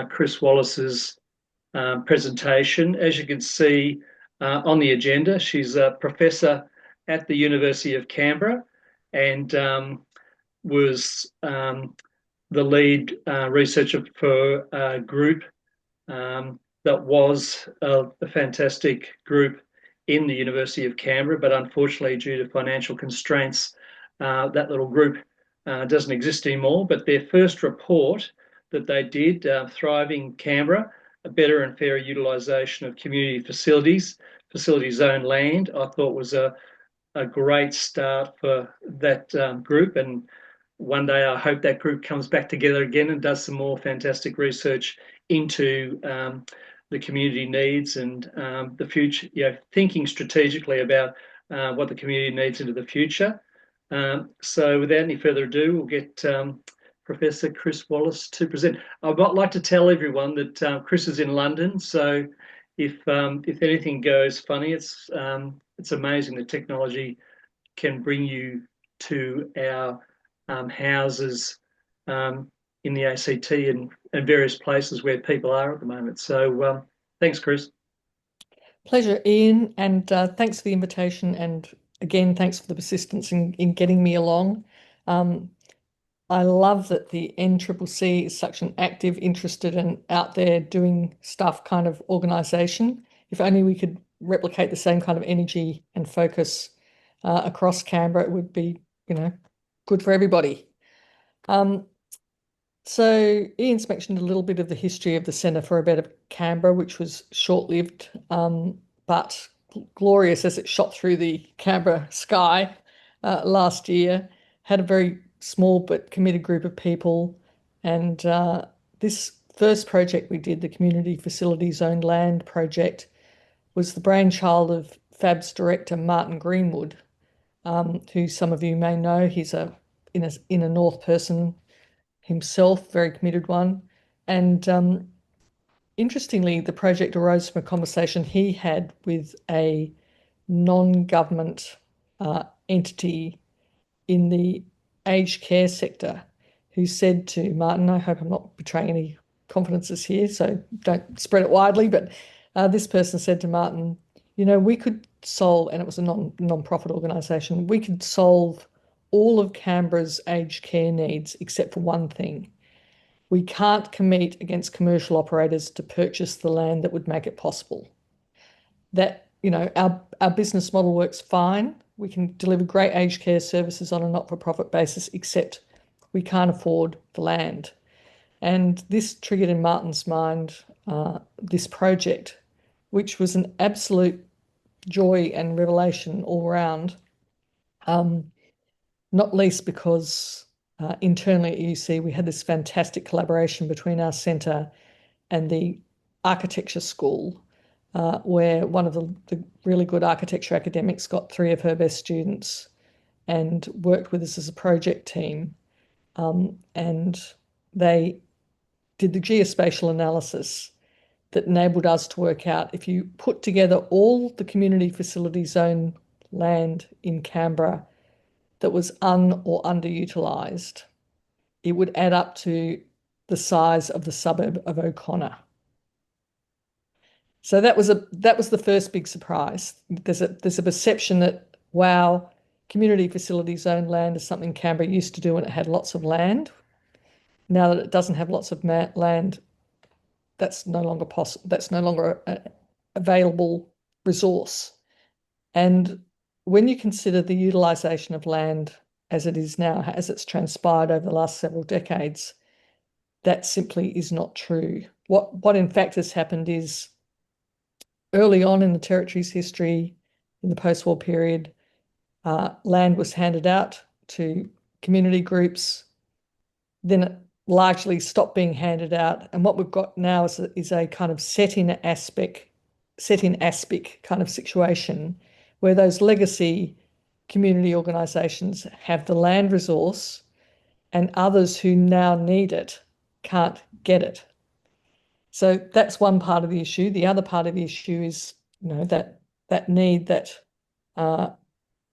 Chris Wallace's presentation. As you can see on the agenda, she's a professor at the University of Canberra and was the lead researcher for a group that was a fantastic group in the University of Canberra, but unfortunately, due to financial constraints, that little group doesn't exist anymore. But their first report that they did, Thriving Canberra, a better and fairer utilisation of community facilities, facility zone land, I thought was a great start for that group. And one day I hope that group comes back together again and does some more fantastic research into the community needs and the future, thinking strategically about what the community needs into the future. So without any further ado, we'll get Professor Chris Wallace to present. I'd like to tell everyone that Chris is in London, so if anything goes funny, it's amazing that technology can bring you to our houses in the ACT and various places where people are at the moment. So thanks, Chris. Pleasure, Ian, and thanks for the invitation. And again, thanks for the persistence in getting me along. I love that the NCCC is such an active, interested, and out there doing stuff kind of organisation. If only we could replicate the same kind of energy and focus across Canberra, it would be, good for everybody. So Ian's mentioned a little bit of the history of the Centre for a Better Canberra, which was short-lived, but glorious as it shot through the Canberra sky last year. Had a very small but committed group of people. And this first project we did, the Community Facility Zoned Land project, was the brainchild of FAB's director, Martin Greenwood, who some of you may know. He's a inner north person himself, very committed one. And interestingly, the project arose from a conversation he had with a non-government entity in the aged care sector who said to Martin, I hope I'm not betraying any confidences here, so don't spread it widely, but this person said to Martin, we could solve, and it was a non-profit organisation, we could solve all of Canberra's aged care needs except for one thing. We can't compete against commercial operators to purchase the land that would make it possible. That, our business model works fine. We can deliver great aged care services on a not-for-profit basis, except we can't afford the land. And this triggered in Martin's mind this project, which was an absolute joy and revelation all around. Not least because internally at UC we had this fantastic collaboration between our centre and the architecture school, where one of the really good architecture academics got 3 of her best students and worked with us as a project team. And they did the geospatial analysis that enabled us to work out if you put together all the community facility zone land in Canberra that was or underutilised, it would add up to the size of the suburb of O'Connor. So that was the first big surprise. There's a perception that, wow, community facility zone land is something Canberra used to do when it had lots of land. Now that it doesn't have lots of land, that's no longer possible. That's no longer an available resource. And when you consider the utilisation of land as it is now, as it's transpired over the last several decades, that simply is not true. What in fact has happened is early on in the Territory's history, in the post-war period, land was handed out to community groups. Then it largely stopped being handed out. And what we've got now is a kind of set in aspic kind of situation where those legacy community organisations have the land resource and others who now need it can't get it. So that's one part of the issue. The other part of the issue is, that need that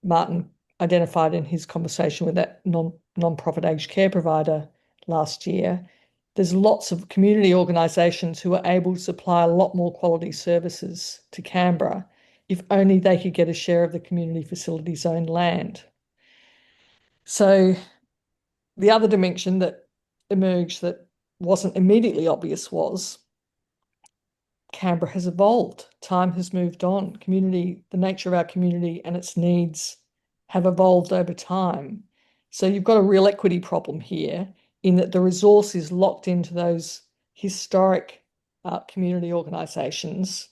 Martin identified in his conversation with that non-profit aged care provider last year there's lots of community organisations who are able to supply a lot more quality services to Canberra if only they could get a share of the community facility zone land. So the other dimension that emerged that wasn't immediately obvious was Canberra has evolved. Time has moved on. The nature of our community and its needs have evolved over time. So you've got a real equity problem here in that the resource is locked into those historic community organisations,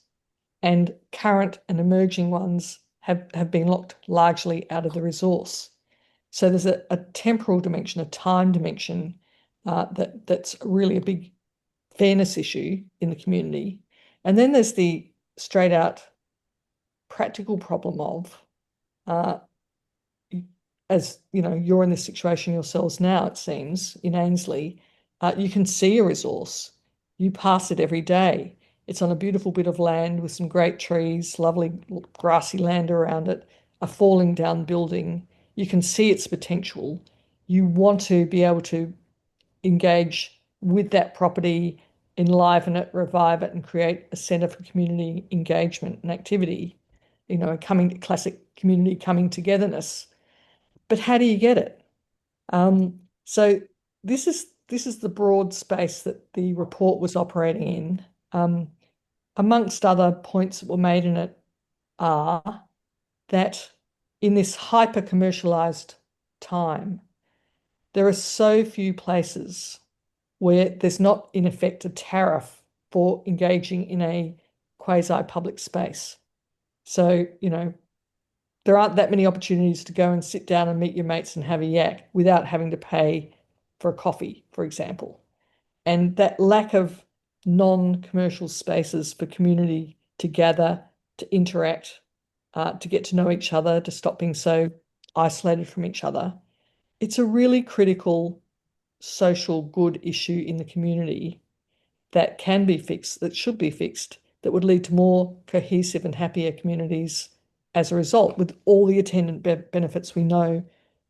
and current and emerging ones have been locked largely out of the resource. So there's a temporal dimension, a time dimension that's really a big fairness issue in the community. And then there's the straight out practical problem of, uh, as you know, you're in this situation yourselves now, it seems, in Ainslie, you can see a resource. You pass it every day. It's on a beautiful bit of land with some great trees, lovely grassy land around it, a falling down building. You can see its potential. You want to be able to engage with that property, enliven it, revive it, and create a centre for community engagement and activity, classic community coming togetherness. But how do you get it? So this is the broad space that the report was operating in. Amongst other points that were made in it are that in this hyper commercialized time, there are so few places where there's not, in effect, a tariff for engaging in a quasi-public space. So, there aren't that many opportunities to go and sit down and meet your mates and have a yak without having to pay for a coffee, for example. And that lack of non-commercial spaces for community to gather, to interact, to get to know each other, to stop being so isolated from each other. It's a really critical social good issue in the community that can be fixed, that should be fixed, that would lead to more cohesive and happier communities as a result, with all the attendant benefits we know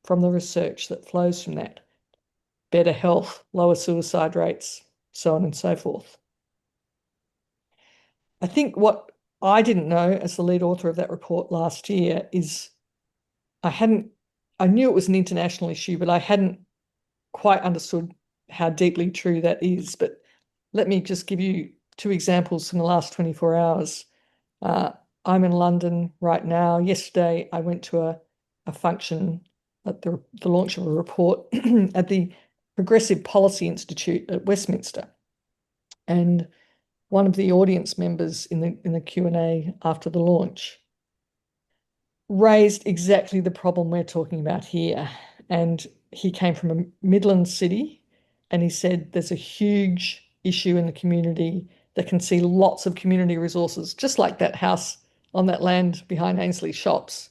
from the research that flows from that. Better health, lower suicide rates, so on and so forth. I think what I didn't know as the lead author of that report last year is I knew it was an international issue, but I hadn't quite understood how deeply true that is. But let me just give you two examples from the last 24 hours. I'm in London right now. Yesterday, I went to a function at the launch of a report at the Progressive Policy Institute at Westminster. And one of the audience members in the Q&A after the launch raised exactly the problem we're talking about here. And he came from a Midland city, and he said there's a huge issue in the community that can see lots of community resources, just like that house on that land behind Ainslie Shops.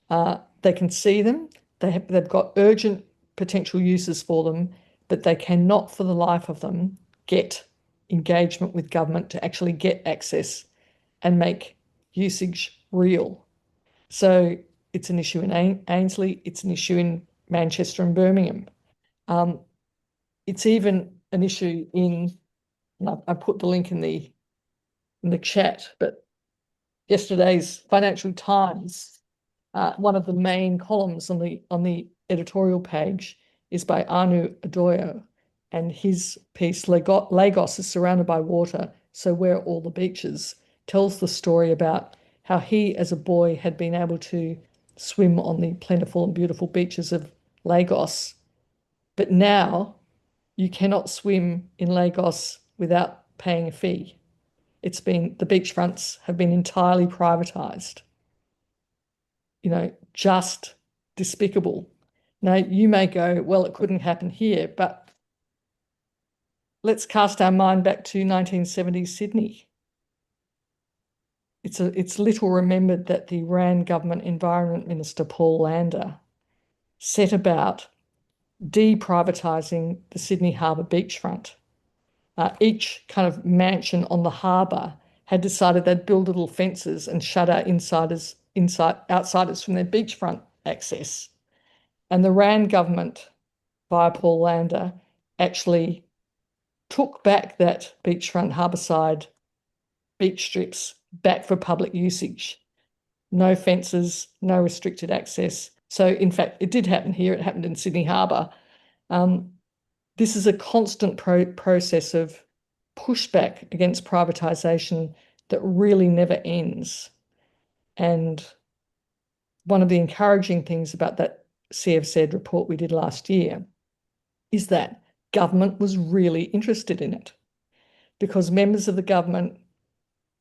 They can see them. They've got urgent potential uses for them, but they cannot for the life of them get engagement with government to actually get access and make usage real. So it's an issue in Ainslie, it's an issue in Manchester and Birmingham. It's even an issue in, I put the link in the chat, but yesterday's Financial Times, one of the main columns on the editorial page is by Anu Adoyo, and his piece, Lagos is surrounded by water, so where are all the beaches, tells the story about how he, as a boy, had been able to swim on the plentiful and beautiful beaches of Lagos. But now you cannot swim in Lagos without paying a fee. The beachfronts have been entirely privatized. Just despicable. Now, you may go, well, it couldn't happen here, but let's cast our mind back to 1970s Sydney. It's little remembered that the Rand government Environment Minister, Paul Lander, set about deprivatising the Sydney Harbour beachfront. Each kind of mansion on the harbour had decided they'd build little fences and shut out outsiders from their beachfront access. And the Rand government, via Paul Lander, actually took back that beachfront harbourside beach strips back for public usage. No fences, no restricted access. So, in fact, it did happen here. It happened in Sydney Harbour. This is a constant process of pushback against privatisation that really never ends. And one of the encouraging things about that CFZ report we did last year is that government was really interested in it, because members of the government,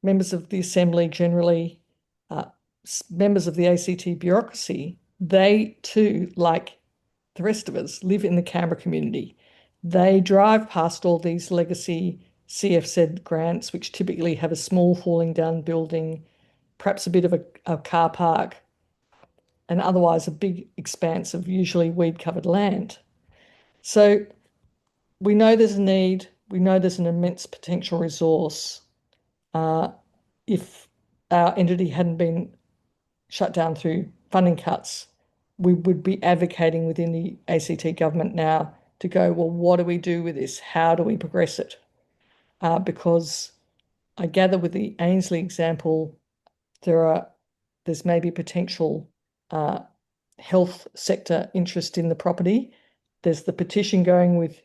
members of the Assembly generally, uh, members of the ACT bureaucracy, they too, like the rest of us, live in the Canberra community. They drive past all these legacy CFZ grants, which typically have a small falling down building, perhaps a bit of a car park, and otherwise a big expanse of usually weed-covered land. So we know there's a need. We know there's an immense potential resource. If our entity hadn't been shut down through funding cuts, we would be advocating within the ACT government now to go, well, what do we do with this? How do we progress it? Because I gather with the Ainslie example, there's maybe potential health sector interest in the property. There's the petition going with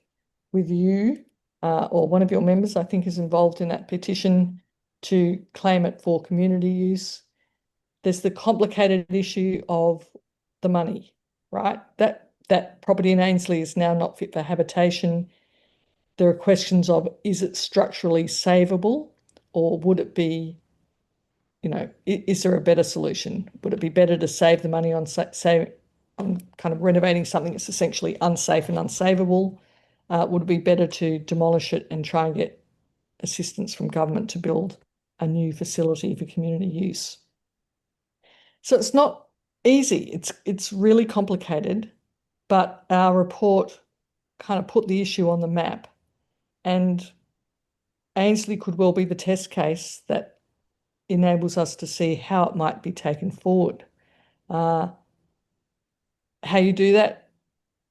you, or one of your members, I think, is involved in that petition to claim it for community use. There's the complicated issue of the money, right? That property in Ainslie is now not fit for habitation. There are questions of, is it structurally savable, or would it be, is there a better solution? Would it be better to save the money on kind of renovating something that's essentially unsafe and unsavable? Would it be better to demolish it and try and get assistance from government to build a new facility for community use? So it's not easy. It's really complicated, but our report kind of put the issue on the map, and Ainslie could well be the test case that enables us to see how it might be taken forward. How you do that,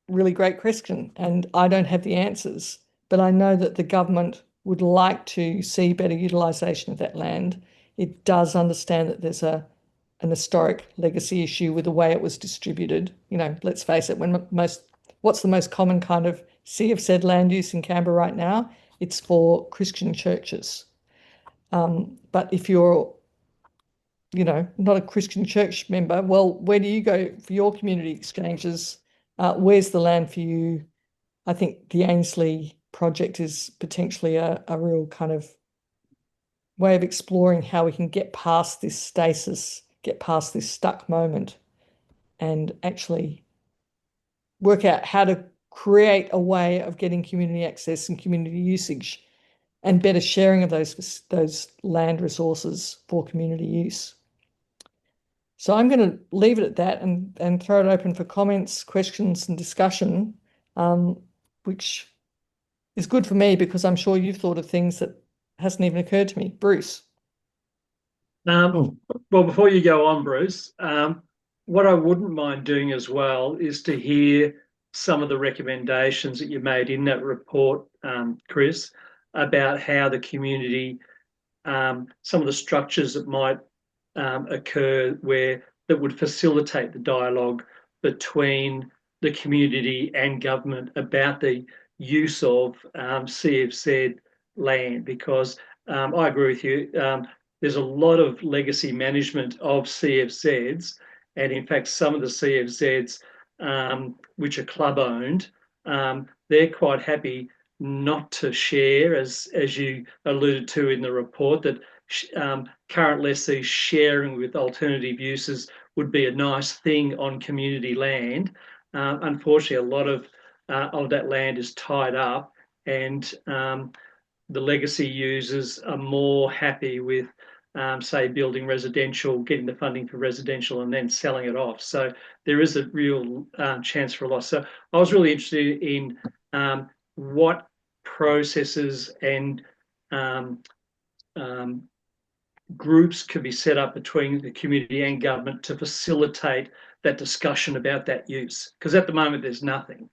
really great question, and I don't have the answers, but I know that the government would like to see better utilisation of that land. It does understand that there's an historic legacy issue with the way it was distributed. Let's face it, what's the most common kind of CFZ land use in Canberra right now? It's for Christian churches. But if you're, not a Christian church member, well, where do you go for your community exchanges? Where's the land for you? I think the Ainslie project is potentially a real kind of way of exploring how we can get past this stasis, get past this stuck moment, and actually work out how to create a way of getting community access and community usage and better sharing of those land resources for community use. So I'm going to leave it at that and throw it open for comments, questions, and discussion, which is good for me because I'm sure you've thought of things that hasn't even occurred to me. Bruce. Well, before you go on, Bruce, what I wouldn't mind doing as well is to hear some of the recommendations that you made in that report, Chris, about how the community, some of the structures that might occur that would facilitate the dialogue between the community and government about the use of CFZ land, because I agree with you. There's a lot of legacy management of CFZs, and in fact, some of the CFZs, which are club owned, they're quite happy not to share, as you alluded to in the report, that current lessees sharing with alternative uses would be a nice thing on community land. Unfortunately, a lot of that land is tied up, and the legacy users are more happy with, say, building residential, getting the funding for residential, and then selling it off. So there is a real chance for a loss. So I was really interested in what processes and groups could be set up between the community and government to facilitate that discussion about that use. Because at the moment, there's nothing.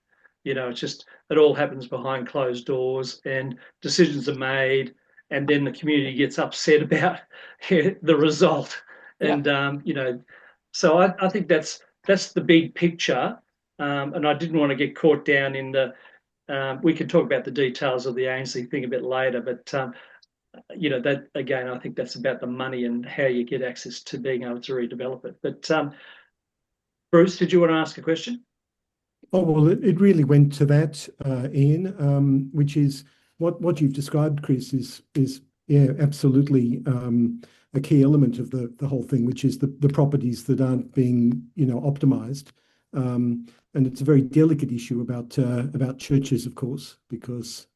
It's just it all happens behind closed doors, and decisions are made, and then the community gets upset about the result. Yeah. And so I think that's the big picture. And I didn't want to get caught down in the. We could talk about the details of the Ainsley thing a bit later, but that again, I think that's about the money and how you get access to being able to redevelop it. But Bruce, did you want to ask a question? Oh, well, it really went to that, Ian, which is what you've described, Chris, is yeah, absolutely a key element of the whole thing, which is the properties that aren't being, optimized. And it's a very delicate issue about churches, of course, because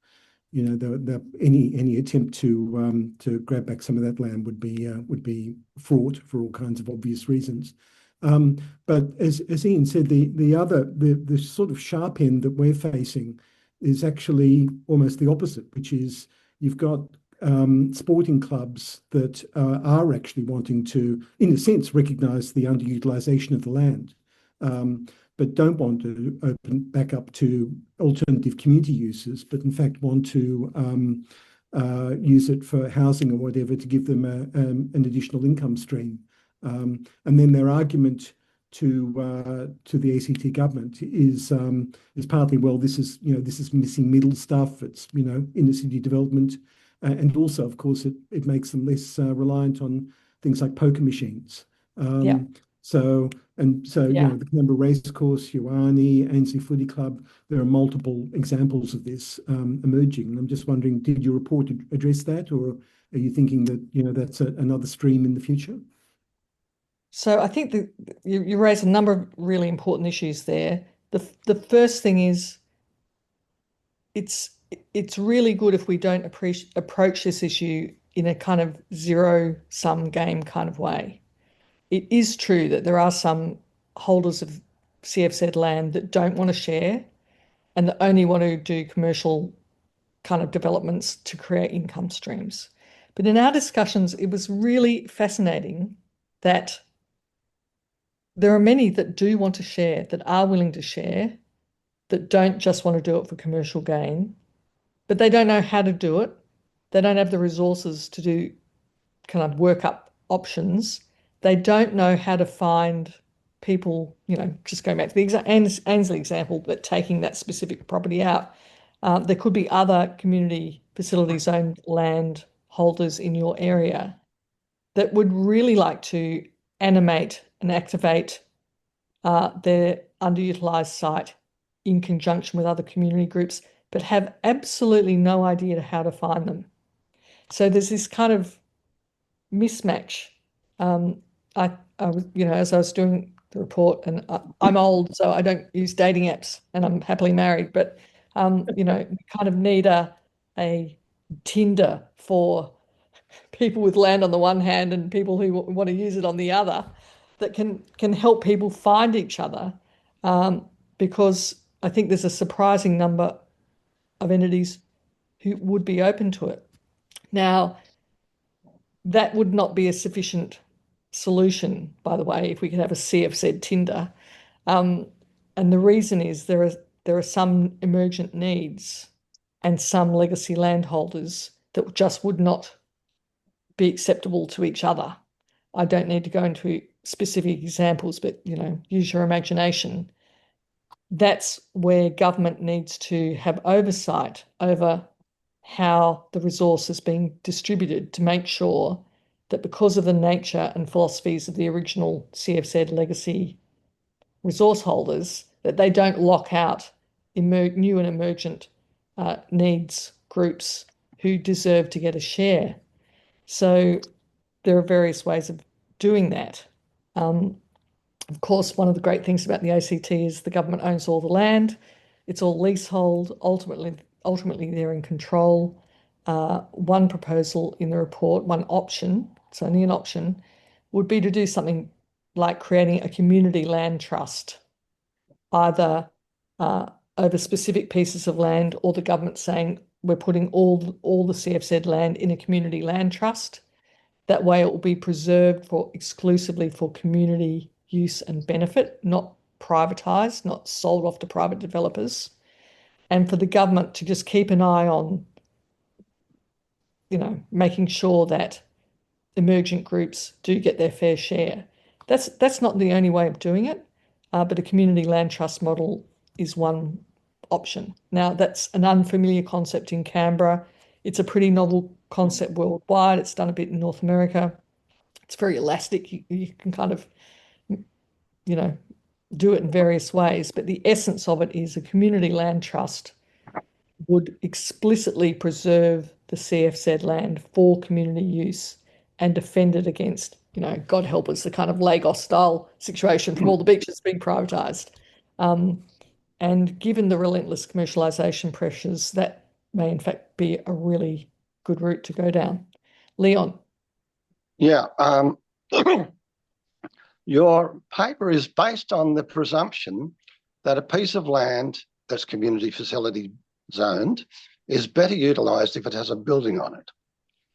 any attempt to grab back some of that land would be fraught for all kinds of obvious reasons. Um, but as Ian said, the sort of sharp end that we're facing is actually almost the opposite, which is you've got sporting clubs that are actually wanting to, in a sense, recognise the underutilisation of the land, um, but don't want to open back up to alternative community uses, but in fact want to use it for housing or whatever to give them an additional income stream. And then their argument to the ACT government is partly, well, this is missing middle stuff. It's inner city development, and also, of course, it makes them less reliant on things like poker machines. Yeah. So Yeah. the Canberra Racecourse, Ioane, Ainsley Footy Club, there are multiple examples of this emerging. And I'm just wondering, did your report address that, or are you thinking that that's another stream in the future? So I think that you raised a number of really important issues there. The first thing is it's it's really good if we don't approach this issue in a kind of zero sum game kind of way. It is true that there are some holders of CFZ land that don't want to share and that only want to do commercial kind of developments to create income streams. But in our discussions, it was really fascinating that there are many that do want to share, that are willing to share, that don't just want to do it for commercial gain, but they don't know how to do it. They don't have the resources to do kind of work up options. They don't know how to find people, just going back to the Ainsley example, but taking that specific property out. There could be other community facilities owned land holders in your area that would really like to animate and activate their underutilized site in conjunction with other community groups, but have absolutely no idea how to find them. So there's this kind of mismatch. Um, I was, as I was doing the report, and I'm old, so I don't use dating apps, and I'm happily married, but you kind of need a Tinder for people with land on the one hand and people who want to use it on the other that can help people find each other, because I think there's a surprising number of entities who would be open to it. Now, that would not be a sufficient solution, by the way, if we could have a CFZ Tinder. Um, and the reason is there are some emergent needs and some legacy landholders that just would not be acceptable to each other. I don't need to go into specific examples, but use your imagination. That's where government needs to have oversight over how the resource is being distributed to make sure that, because of the nature and philosophies of the original CFZ legacy resource holders, that they don't lock out new and emergent needs groups who deserve to get a share. So there are various ways of doing that. Um, of course, one of the great things about the ACT is the government owns all the land. It's all leasehold. Ultimately, they're in control. One proposal in the report, one option, it's only an option, would be to do something like creating a community land trust, either uh, over specific pieces of land, or the government saying we're putting all the CFZ land in a community land trust. That way it will be preserved exclusively for community use and benefit, not privatised, not sold off to private developers. and for the government to just keep an eye on, making sure that emergent groups do get their fair share. That's not the only way of doing it, but a community land trust model is one option. Now, that's an unfamiliar concept in Canberra. It's a pretty novel concept worldwide. It's done a bit in North America. It's very elastic. You can kind of, do it in various ways, but the essence of it is a community land trust would explicitly preserve the CFZ land for community use and defend it against, God help us, the kind of Lagos-style situation from all the beaches being privatised. And given the relentless commercialisation pressures, that may in fact be a really good route to go down. Leon. Yeah. Your paper is based on the presumption that a piece of land that's community facility zoned is better utilised if it has a building on it.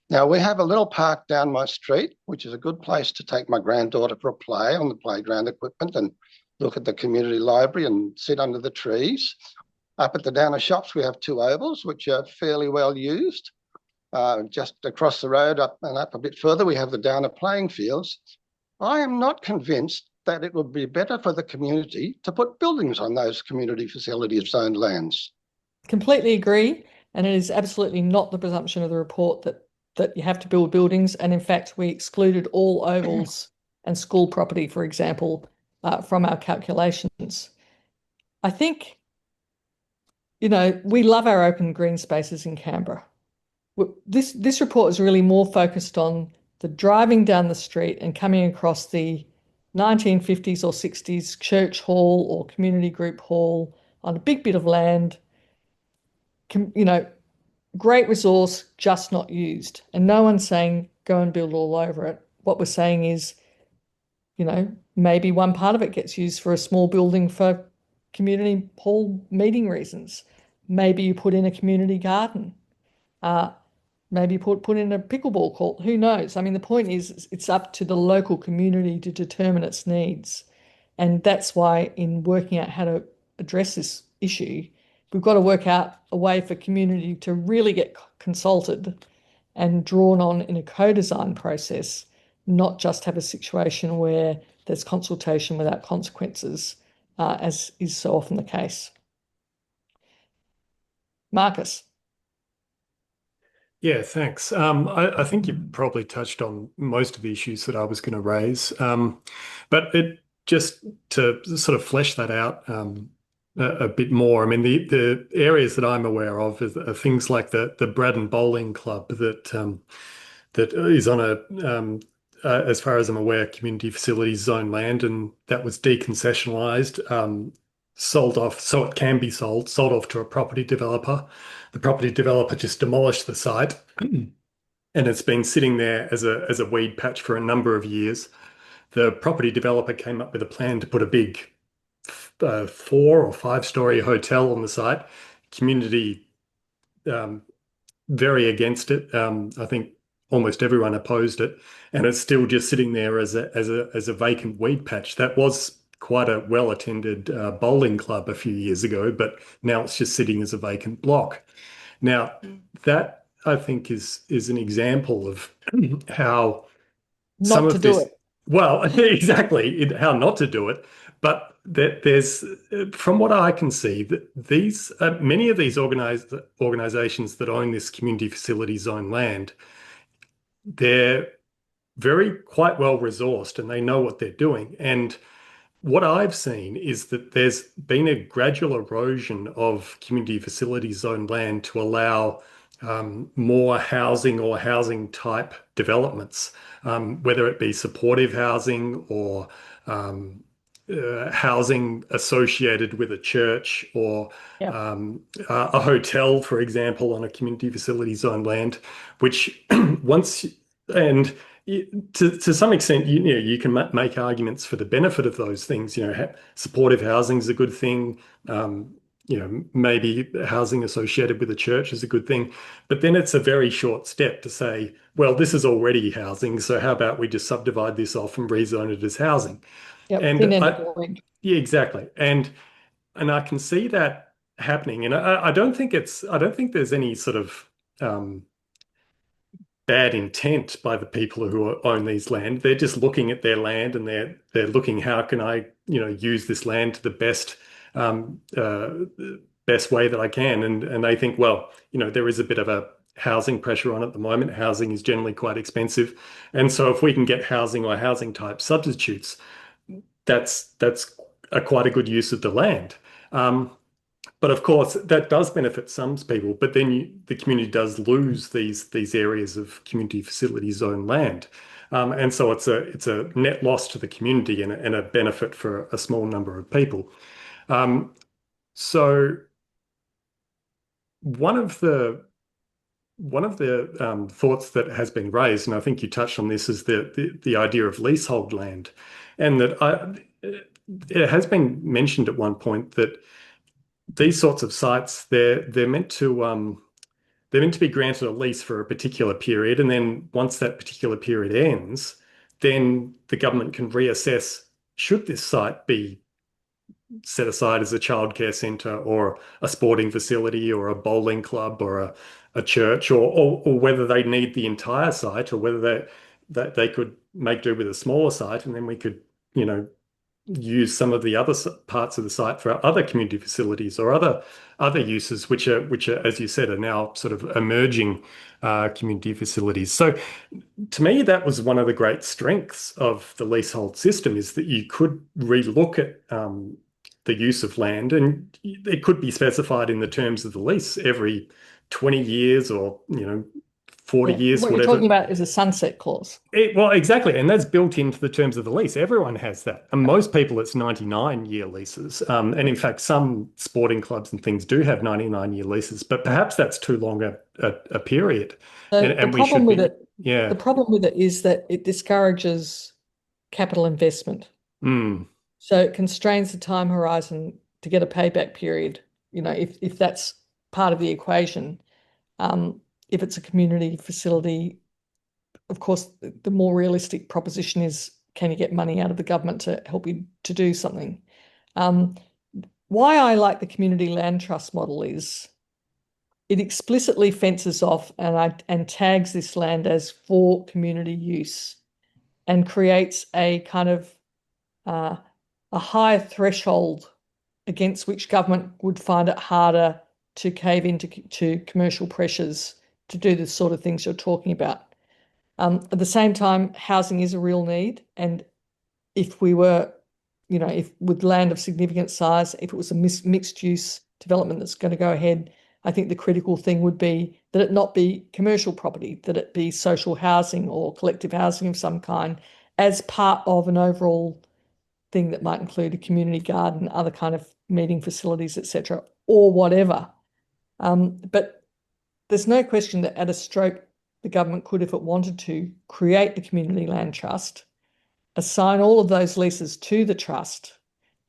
Now, we have a little park down my street, which is a good place to take my granddaughter for a play on the playground equipment and look at the community library and sit under the trees. Up at the Downer shops, we have 2 ovals, which are fairly well used. Just across the road up and up a bit further, we have the Downer playing fields. I am not convinced that it would be better for the community to put buildings on those community facilities zoned lands. Completely agree. And it is absolutely not the presumption of the report that you have to build buildings. And in fact, we excluded all ovals and school property, for example, from our calculations. I think, we love our open green spaces in Canberra. This report is really more focused on the driving down the street and coming across the 1950s or 60s church hall or community group hall on a big bit of land, great resource, just not used. And no one's saying go and build all over it. What we're saying is, maybe one part of it gets used for a small building for community hall meeting reasons. Maybe you put in a community garden. Maybe put in a pickleball court. Who knows? I mean, the point is it's up to the local community to determine its needs. And that's why in working out how to address this issue, we've got to work out a way for community to really get consulted and drawn on in a co-design process, not just have a situation where there's consultation without consequences, as is so often the case. Marcus. Yeah, thanks. I think you probably touched on most of the issues that I was going to raise, but just to sort of flesh that out a bit more. I mean, the areas that I'm aware of are things like the Braddon Bowling Club that is on as far as I'm aware, community facilities zone land, and that was deconcessionalised, sold off so it can be sold off to a property developer. The property developer just demolished the site, and it's been sitting there as a weed patch for a number of years. The property developer came up with a plan to put a big 4 or 5-story hotel on the site. Community very against it. I think almost everyone opposed it, and it's still just sitting there as a vacant weed patch. That was quite a well-attended bowling club a few years ago, but now it's just sitting as a vacant block. Now, that I think is an example of how some of this, well, exactly how not to do it. But there's, from what I can see, that these many of these organizations that own this community facility zone land, they're quite well resourced and they know what they're doing. And what I've seen is that there's been a gradual erosion of community facility zone land to allow more housing or housing type developments, whether it be supportive housing or housing associated with a church or a hotel, for example, on a community facility zone land, which and to some extent, you can make arguments for the benefit of those things. Supportive housing is a good thing. Maybe housing associated with a church is a good thing. But then it's a very short step to say, well, this is already housing, so how about we just subdivide this off and rezone it as housing? Yep, And yeah, exactly. And I can see that happening, and I don't think there's any sort of bad intent by the people who own these land. They're just looking at their land and they're looking, how can I, use this land to the um, uh, best way that I can, and they think, well, there is a bit of a housing pressure on at the moment. Housing is generally quite expensive, and so if we can get housing or housing type substitutes, that's quite a good use of the land. But of course, that does benefit some people. But then the community does lose these areas of community facility zone land, and so it's a net loss to the community and a benefit for a small number of people. Um, so one of the thoughts that has been raised, and I think you touched on this, is the idea of leasehold land, and it has been mentioned at one point that these sorts of sites, they're meant to be granted a lease for a particular period, and then once that particular period ends, then the government can reassess, should this site be set aside as a childcare centre or a sporting facility or a bowling club or a church, or whether they need the entire site, or whether that they could make do with a smaller site, and then we could, use some of the other parts of the site for other community facilities or other uses, which are, as you said, are now sort of emerging community facilities. So to me, that was one of the great strengths of the leasehold system, is that you could relook at the use of land, and it could be specified in the terms of the lease every 20 years or 40 years, what whatever. you're talking about is a sunset clause. Well, exactly. And that's built into the terms of the lease. Everyone has that. And most people, it's 99-year leases. And in fact, some sporting clubs and things do have 99-year leases, but perhaps that's too long a period. So And we should be, yeah. the problem with it is that it discourages capital investment. Mm. So it constrains the time horizon to get a payback period. If that's part of the equation, if it's a community facility, of course, the more realistic proposition is, can you get money out of the government to help you to do something? Why I like the community land trust model is it explicitly fences off and tags this land as for community use, and creates a kind of a higher threshold against which government would find it harder to cave into commercial pressures to do the sort of things you're talking about. At the same time, housing is a real need, and if we were, if with land of significant size, if it was a mixed use development that's going to go ahead, I think the critical thing would be that it not be commercial property, that it be social housing or collective housing of some kind as part of an overall thing that might include a community garden, other kind of meeting facilities, etc., or whatever. But there's no question that at a stroke, the government could, if it wanted to, create the community land trust, assign all of those leases to the trust,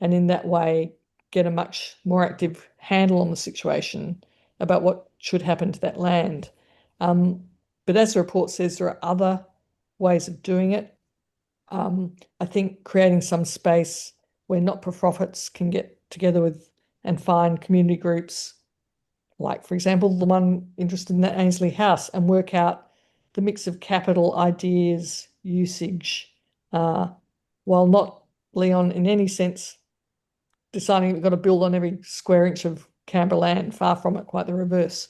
and in that way get a much more active handle on the situation about what should happen to that land. But as the report says, there are other ways of doing it. I think creating some space where not-for-profits can get together with and find community groups, like, for example, the one interested in that Ainsley House, and work out the mix of capital, ideas, usage, while not, Leon, in any sense, deciding we've got to build on every square inch of Canberra land. Far from it, quite the reverse.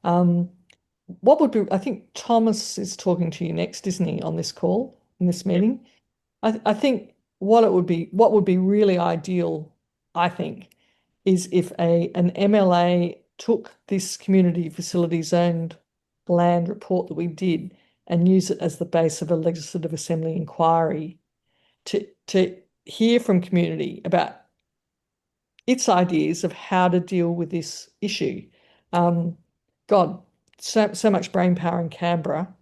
What would be, I think Thomas is talking to you next, isn't he, on this call, in this meeting? I think what would be really ideal, I think, is if an MLA took this community facility zoned land report that we did and use it as the base of a Legislative Assembly inquiry to hear from community about its ideas of how to deal with this issue. God, so much brain power in Canberra.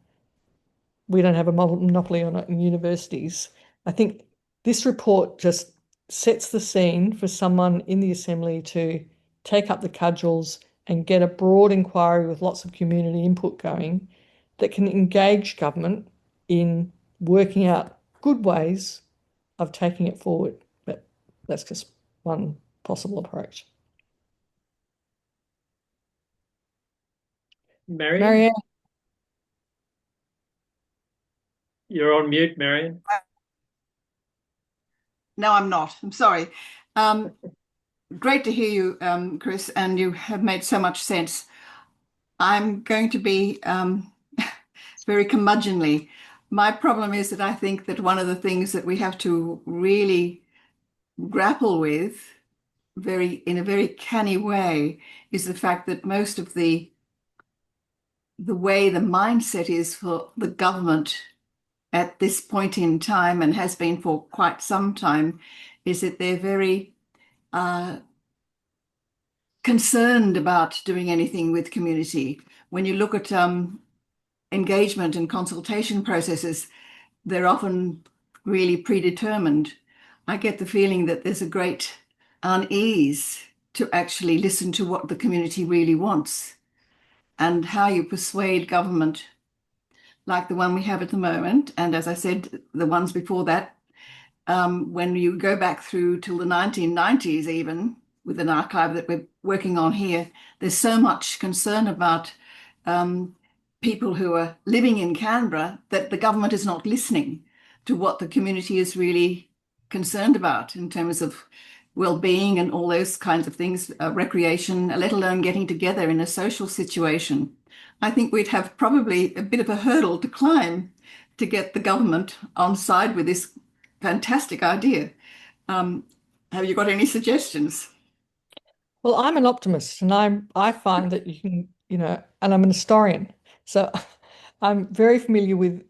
We don't have a monopoly on it in universities. I think this report just sets the scene for someone in the Assembly to take up the cudgels and get a broad inquiry with lots of community input going that can engage government in working out good ways of taking it forward. But that's just one possible approach. Marion, Marianne. you're on mute, Marion. No, I'm not. I'm sorry. Great to hear you, Chris, and you have made so much sense. I'm going to be very curmudgeonly. My problem is that I think that one of the things that we have to really grapple with in a very canny way is the fact that most of the way the mindset is for the government at this point in time, and has been for quite some time, is that they're very concerned about doing anything with community. When you look at engagement and consultation processes, they're often really predetermined. I get the feeling that there's a great unease to actually listen to what the community really wants, and how you persuade government like the one we have at the moment, and as I said, the ones before that, when you go back through till the 1990s, even with an archive that we're working on here, there's so much concern about people who are living in Canberra that the government is not listening to what the community is really concerned about in terms of well-being and all those kinds of things, recreation, let alone getting together in a social situation. I think we'd have probably a bit of a hurdle to climb to get the government on side with this fantastic idea. Have you got any suggestions? Well, I'm an optimist, and I find that you can, and I'm an historian, so I'm very familiar with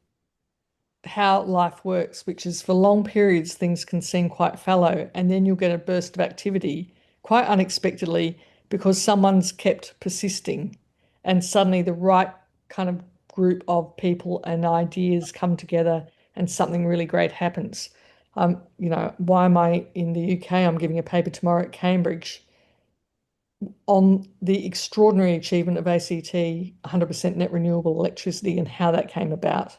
how life works, which is for long periods things can seem quite fallow, and then you'll get a burst of activity quite unexpectedly because someone's kept persisting, and suddenly the right kind of group of people and ideas come together, and something really great happens. Why am I in the UK? I'm giving a paper tomorrow at Cambridge on the extraordinary achievement of ACT 100% net renewable electricity and how that came about.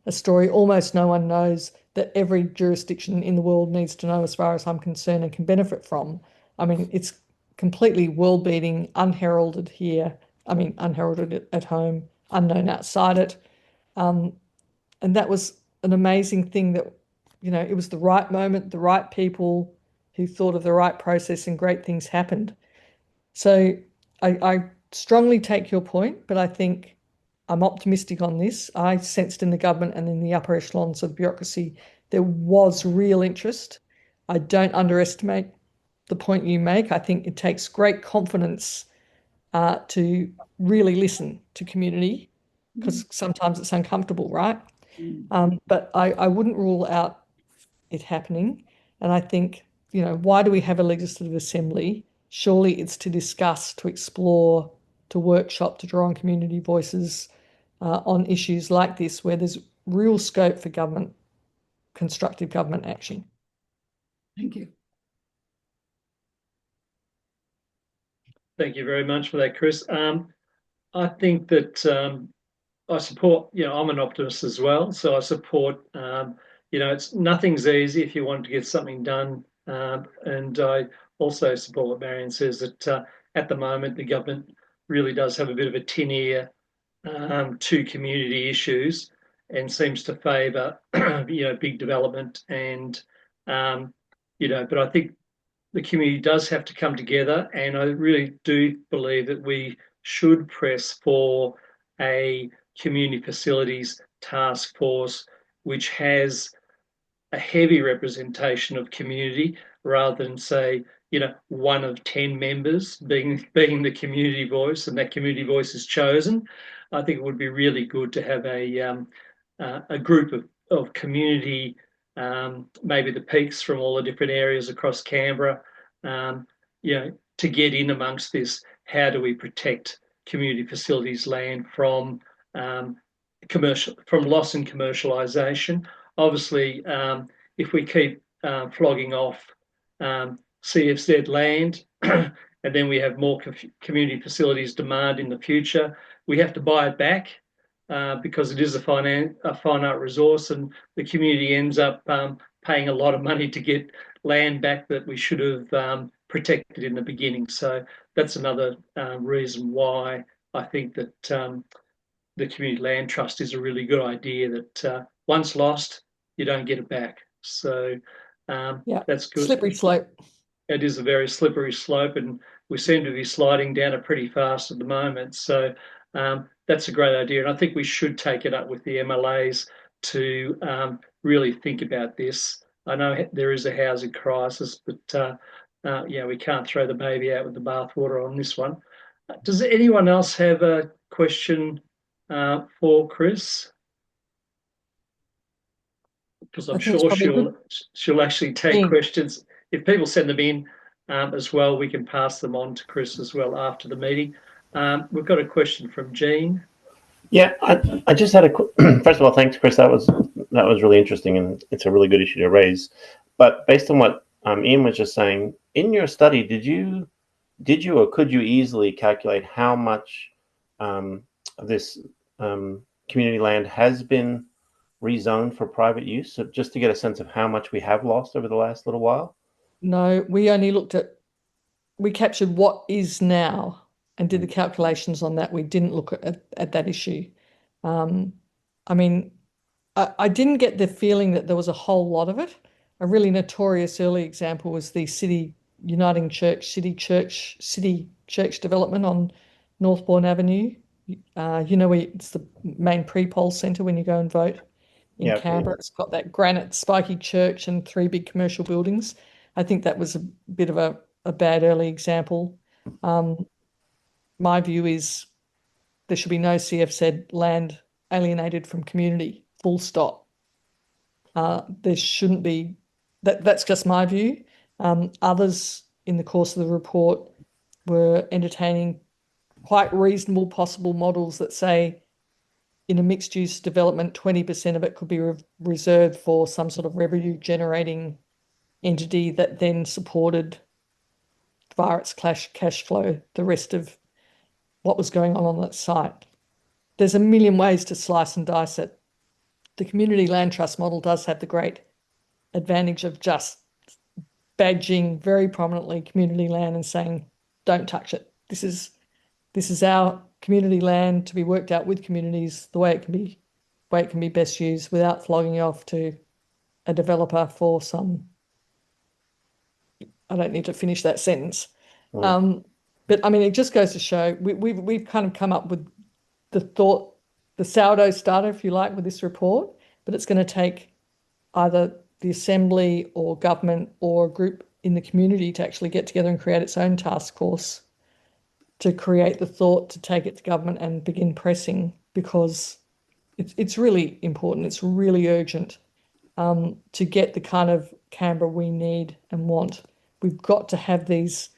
A story almost no one knows, that every jurisdiction in the world needs to know, as far as I'm concerned, and can benefit from. I mean, it's completely world-beating, unheralded here. I mean, unheralded at home, unknown outside it. And that was an amazing thing that, it was the right moment, the right people who thought of the right process, and great things happened. So I strongly take your point, but I think I'm optimistic on this. I sensed in the government and in the upper echelons of the bureaucracy there was real interest. I don't underestimate the point you make. I think it takes great confidence to really listen to community, because sometimes it's uncomfortable, right? But I wouldn't rule out it happening. And I think, why do we have a legislative assembly? Surely it's to discuss, to explore, to workshop, to draw on community voices on issues like this, where there's real scope for government, constructive government action. Thank you. Thank you very much for that, Chris. I think that I support, I'm an optimist as well. So I support, it's nothing's easy if you want to get something done. And I also support what Marion says, that at the moment, the government really does have a bit of a tin ear to community issues, and seems to favour, big development. And, but I think the community does have to come together. And I really do believe that we should press for a community facilities task force, which has a heavy representation of community, rather than, say, one of 10 members being the community voice, and that community voice is chosen. I think it would be really good to have a group of community, maybe the peaks from all the different areas across Canberra, to get in amongst this. How do we protect community facilities land from loss and commercialisation? Obviously, if we keep flogging off CFZ land, and then we have more community facilities demand in the future, we have to buy it back because it is a finite resource, and the community ends up paying a lot of money to get land back that we should have protected in the beginning. So that's another reason why I think that the Community Land Trust is a really good idea that once lost, you don't get it back. So Yeah, that's good. slippery slope. It is a very slippery slope, and we seem to be sliding down it pretty fast at the moment. So that's a great idea, and I think we should take it up with the MLAs to really think about this. I know there is a housing crisis, but we can't throw the baby out with the bathwater on this one. Does anyone else have a question for Chris? Because I'm sure she'll actually take questions. If people send them in as well, we can pass them on to Chris as well after the meeting. We've got a question from Jean. Yeah, I just had a first of all, thanks, Chris. That was really interesting, and it's a really good issue to raise. But based on what Ian was just saying, in your study, did you or could you easily calculate how much of this community land has been rezoned for private use, so just to get a sense of how much we have lost over the last little while? No, we captured what is now and did the calculations on that. We didn't look at that issue. I mean, I didn't get the feeling that there was a whole lot of it. A really notorious early example was the City Uniting Church, City Church development on Northbourne Avenue. Where it's the main pre-poll centre when you go and vote in Canberra. It's got that granite spiky church and 3 big commercial buildings. I think that was a bit of a bad early example. My view is there should be no CFZ land alienated from community, full stop. There shouldn't be, that's just my view. Others in the course of the report were entertaining quite reasonable possible models that say in a mixed use development, 20% of it could be reserved for some sort of revenue generating entity that then supported via its cash flow the rest of what was going on that site. There's a million ways to slice and dice it. The community land trust model does have the great advantage of just badging very prominently community land and saying, don't touch it. This is our community land to be worked out with communities the way it can be best used without flogging off to a developer for some. I don't need to finish that sentence. But I mean, it just goes to show we've kind of come up with the sourdough starter, if you like, with this report, but it's going to take either the Assembly or government or a group in the community to actually get together and create its own task force to create the thought to take it to government and begin pressing, because it's really important. It's really urgent to get the kind of Canberra we need and want. We've got to have these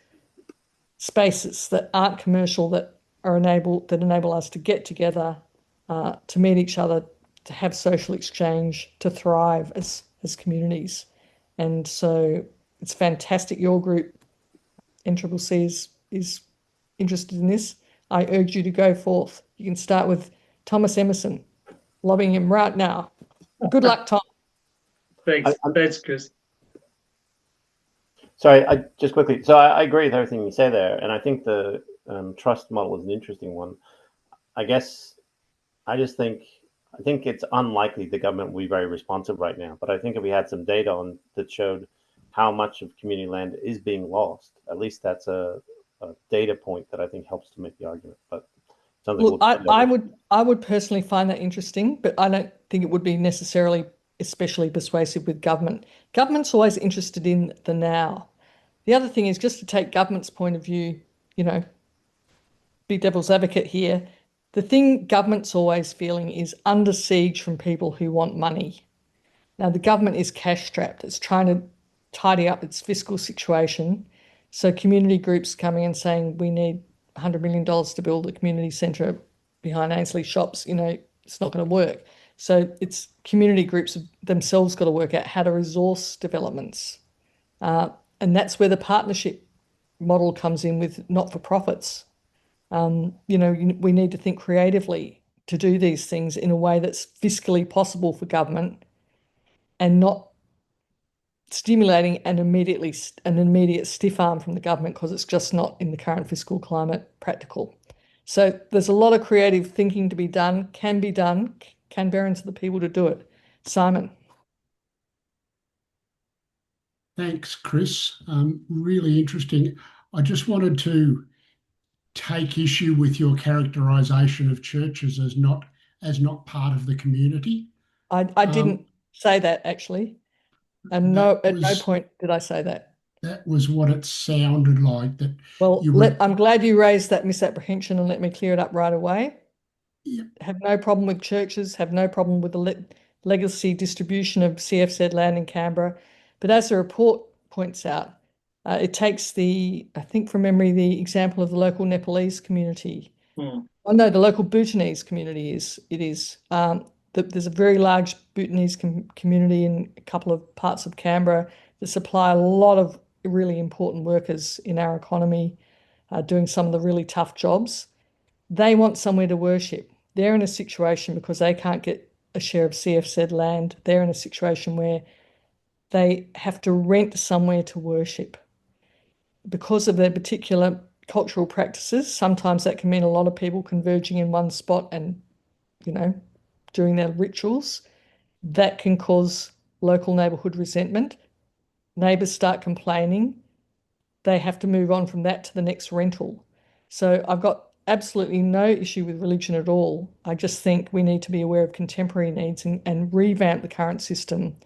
spaces that aren't commercial, that enable us to get together, to meet each other, to have social exchange, to thrive as communities. And so it's fantastic your group, NCCC, is interested in this. I urge you to go forth. You can start with Thomas Emerson, lobbying him right now. Good luck, Tom. Thanks, Chris. Sorry, just quickly. So I agree with everything you say there, and I think the trust model is an interesting one. I guess I think it's unlikely the government will be very responsive right now. But I think if we had some data that showed how much of community land is being lost, at least that's a data point that I think helps to make the argument. But look, I would personally find that interesting, but I don't think it would be necessarily especially persuasive with government. Government's always interested in the now. The other thing is, just to take government's point of view, be devil's advocate here, the thing government's always feeling is under siege from people who want money. Now, the government is cash strapped. It's trying to tidy up its fiscal situation. So community groups coming and saying, we need $100 million to build a community centre behind Ainsley Shops, it's not going to work. So it's community groups themselves got to work out how to resource developments. And that's where the partnership model comes in with not-for-profits. We need to think creatively to do these things in a way that's fiscally possible for government and not stimulating an immediate stiff arm from the government, because it's just not in the current fiscal climate practical. So there's a lot of creative thinking to be done, can be done. Canberrans are the people to do it. Simon. Thanks, Chris. Really interesting. I just wanted to take issue with your characterisation of churches as not part of the community. I didn't say that actually. And no, at no point did I say that. That was what it sounded like. That Well, I'm glad you raised that misapprehension and let me clear it up right away. Yep. Have no problem with churches, have no problem with the legacy distribution of CFZ land in Canberra. But as the report points out, it takes I think from memory, the example of the local Nepalese community. Oh no, the local Bhutanese community is. There's a very large Bhutanese community in a couple of parts of Canberra that supply a lot of really important workers in our economy, doing some of the really tough jobs. They want somewhere to worship. They're in a situation because they can't get a share of CFZ land. They're in a situation where they have to rent somewhere to worship. Because of their particular cultural practices, sometimes that can mean a lot of people converging in one spot and, doing their rituals. That can cause local neighbourhood resentment. Neighbours start complaining. They have to move on from that to the next rental. So I've got absolutely no issue with religion at all. I just think we need to be aware of contemporary needs and revamp the current system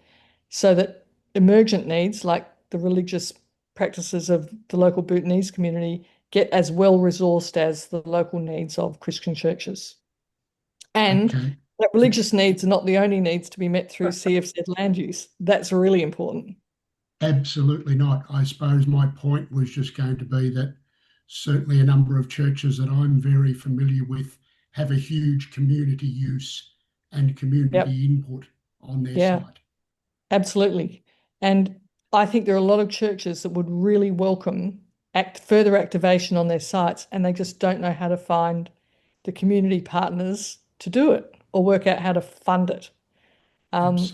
so that emergent needs, like the religious practices of the local Bhutanese community, get as well resourced as the local needs of Christian churches. And that religious needs are not the only needs to be met through CFZ land use. That's really important. Absolutely not. I suppose my point was just going to be that certainly a number of churches that I'm very familiar with have a huge community use and community input on their site. Absolutely. And I think there are a lot of churches that would really welcome further activation on their sites, and they just don't know how to find the community partners to do it or work out how to fund it.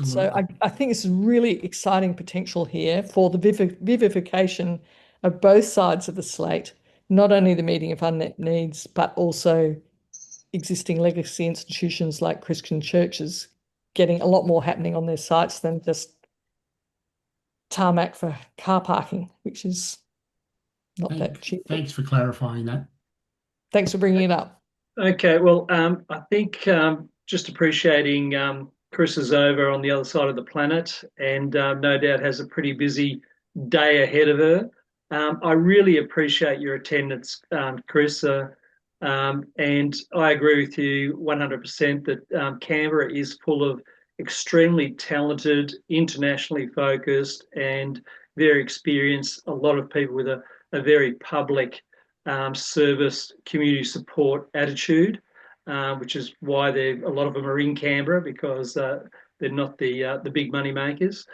So I think this is really exciting potential here for the vivification of both sides of the slate, not only the meeting of unmet needs, but also existing legacy institutions like Christian churches getting a lot more happening on their sites than just tarmac for car parking, which is not that cheap. Thanks for clarifying that. Thanks for bringing it up. Okay, well, I think just appreciating Chris is over on the other side of the planet and no doubt has a pretty busy day ahead of her. I really appreciate your attendance, Chris, and I agree with you 100% that Canberra is full of extremely talented, internationally focused and very experienced, a lot of people with a very public service, community support attitude, which is why a lot of them are in Canberra because they're not the big money makers.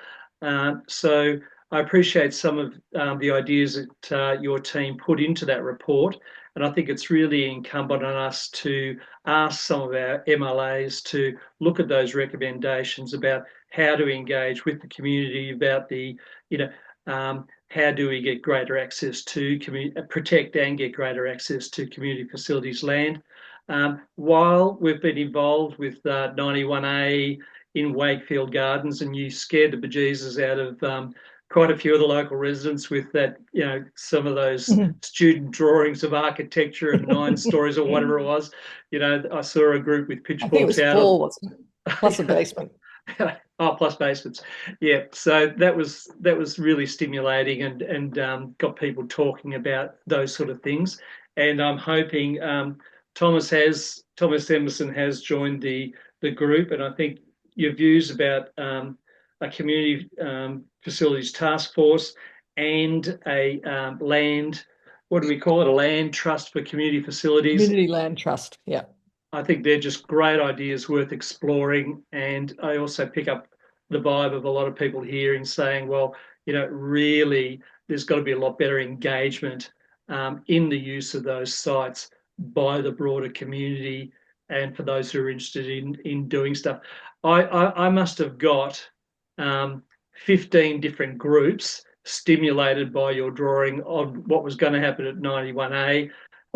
So I appreciate some of the ideas that your team put into that report, and I think it's really incumbent on us to ask some of our MLAs to look at those recommendations about how to engage with the community, about how do we get greater access to protect and get greater access to community facilities land. While we've been involved with 91A in Wakefield Gardens, and you scared the bejesus out of quite a few of the local residents with that, some of those student drawings of architecture and 9 stories or whatever it was. I saw a group with pitchforks I think it was out. 4, wasn't it? Plus a basement. Plus basements. Yeah. So that was really stimulating and got people talking about those sort of things. And I'm hoping Thomas Emerson has joined the group, and I think your views about a community facilities task force and a land, what do we call it? A land trust for community facilities. Community land trust. Yeah. I think they're just great ideas worth exploring. And I also pick up the vibe of a lot of people here in saying, well, really, there's got to be a lot better engagement in the use of those sites by the broader community and for those who are interested in doing stuff. I must have got 15 different groups stimulated by your drawing on what was going to happen at 91A.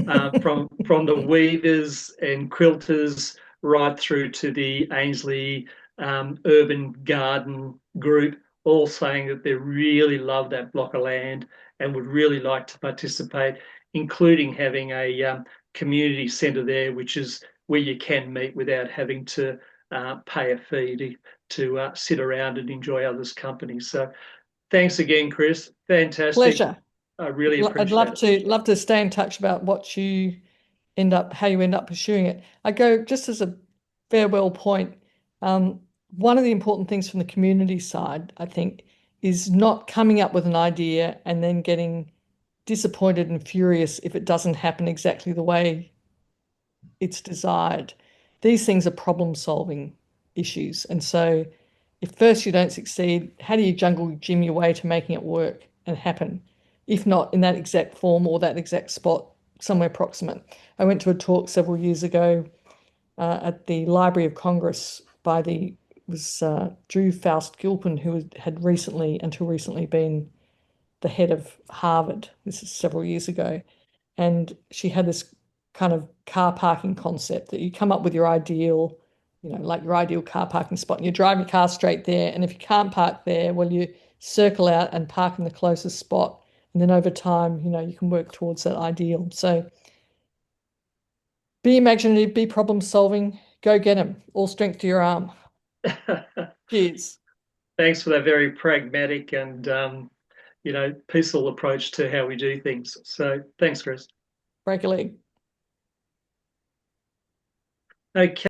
from the weavers and quilters right through to the Ainsley Urban Garden Group, all saying that they really love that block of land and would really like to participate, including having a community centre there, which is where you can meet without having to pay a fee to sit around and enjoy others' company. So thanks again, Chris. Fantastic. Pleasure. I really appreciate I'd love to stay in touch about what you how you end up pursuing it. I go just as a farewell point. One of the important things from the community side, I think, is not coming up with an idea and then getting disappointed and furious if it doesn't happen exactly the way it's desired. These things are problem-solving issues. And so if first you don't succeed, how do you jungle gym your way to making it work and happen? If not in that exact form or that exact spot, somewhere proximate. I went to a talk several years ago at the Library of Congress by Drew Faust Gilpin, who had until recently, been the head of Harvard. This is several years ago. And she had this kind of car parking concept that you come up with your ideal, like your ideal car parking spot, and you drive your car straight there. And if you can't park there, well, you circle out and park in the closest spot. And then over time, you can work towards that ideal. So be imaginative, be problem solving, go get them. All strength to your arm. Cheers. Thanks for that very pragmatic and peaceful approach to how we do things. So thanks, Chris. Break a leg. Okay.